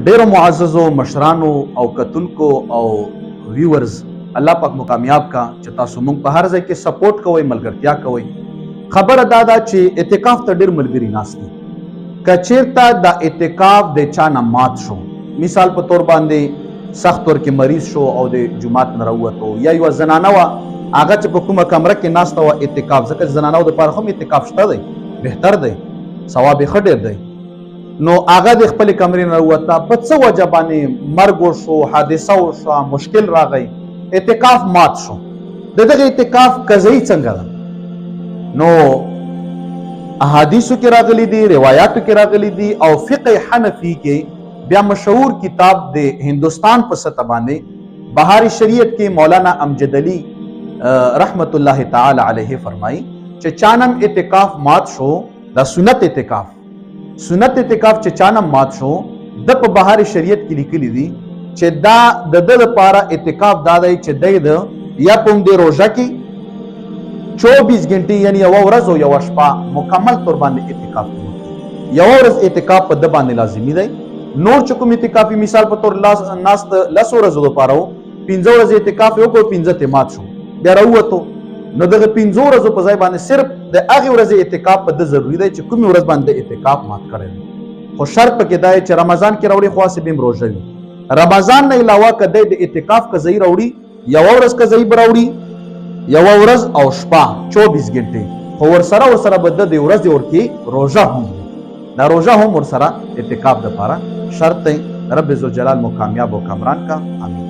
ډیرو معززو مشرانو او کتونکو او ویورز الله پاک مو کامیاب کا چې تاسو مونږ په هر ځای کې سپورټ کوئ ملګرتیا کوئ. خبره دا ده چې اعتکاف ته ډیر ملګري ناست دي. که چیرته د اعتکاف د چا نه مات شو، مثال په تور باندې سخت ور کې مریض شو او د جمعات نه راووتو، یا یو زنانه وه هغه چې په کومه کمره کې ناسته وه اعتکاف، ځکه زنانو دپاره هم اعتکاف شته دی، بهتر دی، ثواب یې ښه ډېر دی. نو هغه د خپلې کمرې نه راووته، په څه وجه باندې مرګ وشو، حادثه وشوه، مشکل راغی، اعتکاف مات شو. د دغه اعتکاف قضایي څنګه ده؟ نو احادیثو کې راغلي دي، روایاتو کې راغلي دي، او فقه حنفي کې بیا مشهور کتاب د هندوستان په سطح باندې بهار شریعت کې مولانا امجد علي رحمت الله تعالی علیه فرمایي چې چانم اعتکاف مات شو، دا سنت اعتکاف چې چانم مات شو، د په بهار شریعت کې لیکلي دي چې دا د ده لپاره اعتکاف دا دی چې دی د یا په همدې روژه کې 24 غنټې یعنی یوه ورځ او یوه شپه مکمل طور باندې اعتکاف کوي. یوه ورځ اعتکاف په ده باندې لازمي دی. نور چې کوم اعتکافي مثال په تور ناست 10 ورځو دپاره و، 15 ورځې اعتکاف یې وکړو، 15 ته مات شو، بیا راووتو، نو دغه 15 ورځو په ځای باندې صرف د هغې ورځې اعتکاف په ده ضروري دی چې کومې ورځ باندې اعتکاف مات کړی دی. خو شرط پکې دا دی چې رمضان کې راوړي، خو هسې به هم روژه وي. رمضان نه علاوه که دی د اعتکاف قضایي راوړي، یوه ورځ قضایي به راوړي، یوه ورځ او شپه 24 غنټې، خو ورسره به د دې ورځې ورکې روژه هم وي. دا روژه هم ورسره اعتکاف دپاره شرط دی. رب ذوالجلال مو کامیاب و کامران کا. آمین.